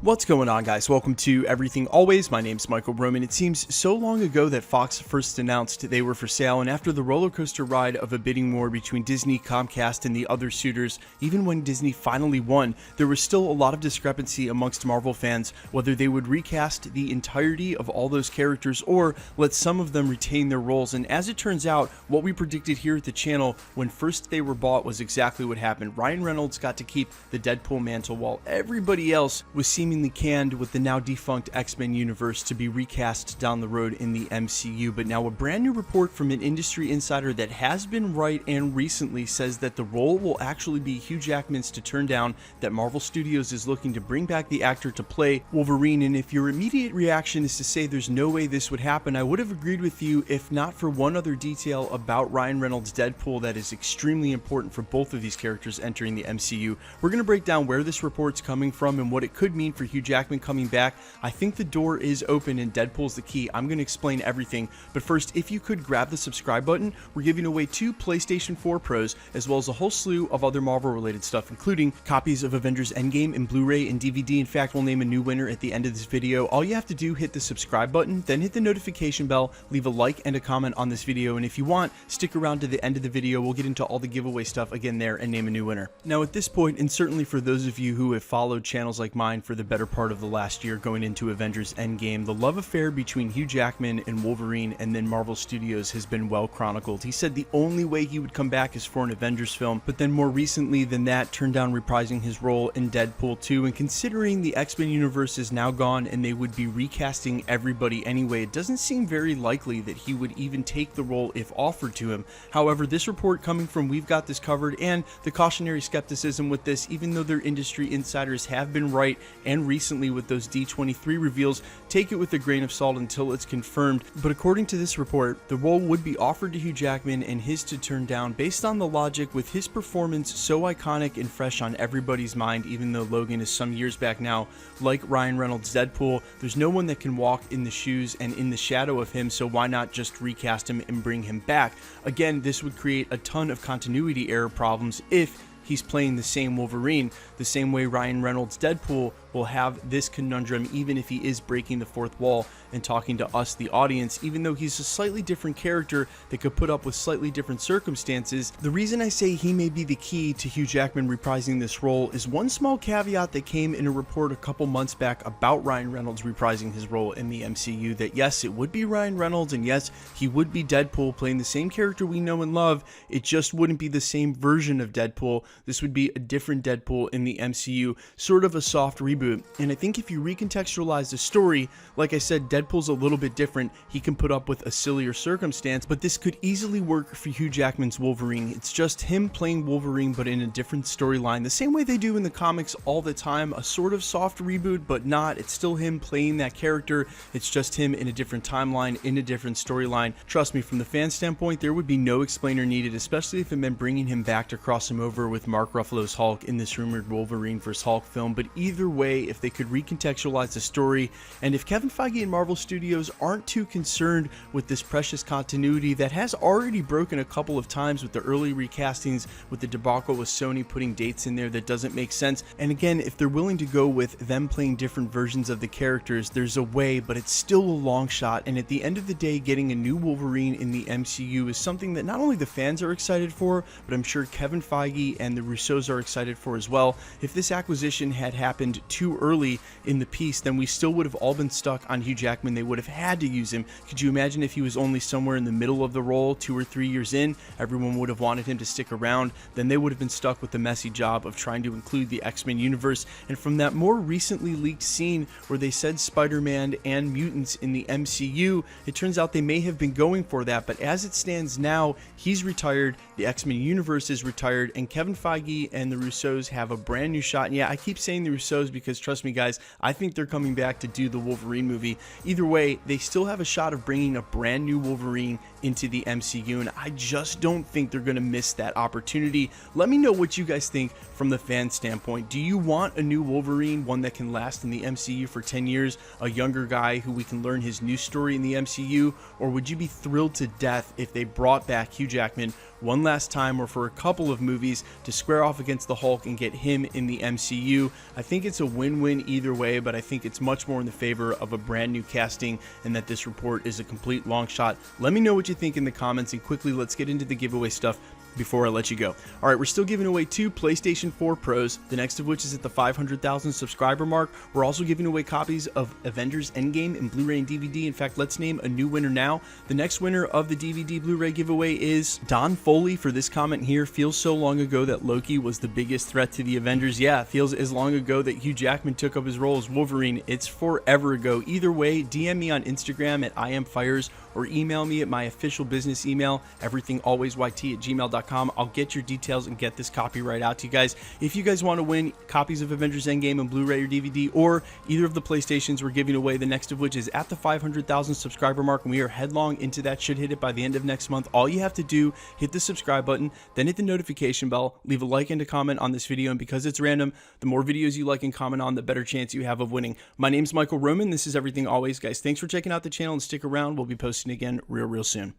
What's going on, guys? Welcome to Everything Always. My name's Michael Roman. It seems so long ago that Fox first announced they were for sale, and after the roller coaster ride of a bidding war between Disney, Comcast, and the other suitors, even when Disney finally won, there was still a lot of discrepancy amongst Marvel fans whether they would recast the entirety of all those characters or let some of them retain their roles. And as it turns out, what we predicted here at the channel when first they were bought was exactly what happened. Ryan Reynolds got to keep the Deadpool mantle while everybody else was seemingly canned with the now defunct X-Men universe to be recast down the road in the MCU. But now a brand new report from an industry insider that has been right and recently says that the role will actually be Hugh Jackman's to turn down, that Marvel Studios is looking to bring back the actor to play Wolverine. And if your immediate reaction is to say there's no way this would happen, I would have agreed with you if not for one other detail about Ryan Reynolds' Deadpool that is extremely important for both of these characters entering the MCU. We're going to break down where this report's coming from and what it could mean for Hugh Jackman coming back. I think the door is open and Deadpool's the key. I'm going to explain everything, but first, if you could grab the subscribe button, we're giving away 2 PlayStation 4 Pros, as well as a whole slew of other Marvel related stuff, including copies of Avengers Endgame in Blu-ray and DVD. In fact, we'll name a new winner at the end of this video. All you have to do, hit the subscribe button, then hit the notification bell, leave a like and a comment on this video, and if you want, stick around to the end of the video. We'll get into all the giveaway stuff again there and name a new winner. Now at this point, and certainly for those of you who have followed channels like mine for the better part of the last year going into Avengers Endgame, the love affair between Hugh Jackman and Wolverine and then Marvel Studios has been well chronicled. He said the only way he would come back is for an Avengers film, but then more recently than that turned down reprising his role in Deadpool 2. And considering the X-Men universe is now gone and they would be recasting everybody anyway, it doesn't seem very likely that he would even take the role if offered to him. However, this report coming from We've Got This Covered and the cautionary skepticism with this, even though their industry insiders have been right and recently with those D23 reveals, take it with a grain of salt until it's confirmed. But according to this report, the role would be offered to Hugh Jackman and his to turn down based on the logic with his performance so iconic and fresh on everybody's mind. Even though Logan is some years back now, like Ryan Reynolds' Deadpool, there's no one that can walk in the shoes and in the shadow of him, so why not just recast him and bring him back? Again, this would create a ton of continuity error problems if he's playing the same Wolverine, the same way Ryan Reynolds' Deadpool will have this conundrum even if he is breaking the fourth wall and talking to us, the audience, even though he's a slightly different character that could put up with slightly different circumstances. The reason I say he may be the key to Hugh Jackman reprising this role is one small caveat that came in a report a couple months back about Ryan Reynolds reprising his role in the MCU, that yes, it would be Ryan Reynolds and yes, he would be Deadpool playing the same character we know and love. It just wouldn't be the same version of Deadpool. This would be a different Deadpool in the MCU, sort of a soft reboot. And I think if you recontextualize the story, like I said, Deadpool's a little bit different. He can put up with a sillier circumstance, but this could easily work for Hugh Jackman's Wolverine. It's just him playing Wolverine, but in a different storyline, the same way they do in the comics all the time, a sort of soft reboot, but not. It's still him playing that character. It's just him in a different timeline, in a different storyline. Trust me, from the fan standpoint, there would be no explainer needed, especially if it meant bringing him back to cross him over with Mark Ruffalo's Hulk in this rumored Wolverine vs. Hulk film. But either way, if they could recontextualize the story, and if Kevin Feige and Marvel Studios aren't too concerned with this precious continuity that has already broken a couple of times with the early recastings, with the debacle with Sony putting dates in there that doesn't make sense, and again, if they're willing to go with them playing different versions of the characters, there's a way, but it's still a long shot. And at the end of the day, getting a new Wolverine in the MCU is something that not only the fans are excited for, but I'm sure Kevin Feige and the Russos are excited for as well. If this acquisition had happened too early in the piece, then we still would have all been stuck on Hugh Jackman. They would have had to use him. Could you imagine if he was only somewhere in the middle of the role 2 or 3 years in? Everyone would have wanted him to stick around. Then they would have been stuck with the messy job of trying to include the X-Men universe. And from that more recently leaked scene where they said Spider-Man and mutants in the MCU, it turns out they may have been going for that, but as it stands now, he's retired, the X-Men universe is retired, and Kevin Feige and the Russos have a brand new shot. And yeah, I keep saying the Russos because trust me guys, I think they're coming back to do the Wolverine movie. Either way, they still have a shot of bringing a brand new Wolverine into the MCU, and I just don't think they're going to miss that opportunity. Let me know what you guys think from the fan standpoint. Do you want a new Wolverine, one that can last in the MCU for 10 years, a younger guy who we can learn his new story in the MCU, or would you be thrilled to death if they brought back Hugh Jackman one last time or for a couple of movies to square off against the Hulk and get him in the MCU. I think it's a win-win either way, but I think it's much more in the favor of a brand new casting and that this report is a complete long shot. Let me know what you think in the comments, and quickly let's get into the giveaway stuff before I let you go. All right, we're still giving away 2 PlayStation 4 Pros, the next of which is at the 500,000 subscriber mark. We're also giving away copies of Avengers Endgame in Blu-ray and DVD. In fact, let's name a new winner now. The next winner of the DVD Blu-ray giveaway is Don Foley for this comment here. Feels so long ago that Loki was the biggest threat to the Avengers. Yeah, it feels as long ago that Hugh Jackman took up his role as Wolverine. It's forever ago. Either way, DM me on Instagram at IamFires or email me at my official business email, everythingalwaysyt@gmail.com. I'll get your details and get this copyright out to you guys. If you guys want to win copies of Avengers Endgame and Blu-ray or DVD, or either of the PlayStations we're giving away, the next of which is at the 500,000 subscriber mark, and we are headlong into that. Should hit it by the end of next month. All you have to do, hit the subscribe button, then hit the notification bell, leave a like and a comment on this video, and because it's random, the more videos you like and comment on, the better chance you have of winning. My name's Michael Roman. This is Everything Always, guys. Thanks for checking out the channel, and stick around. We'll be posting again real soon.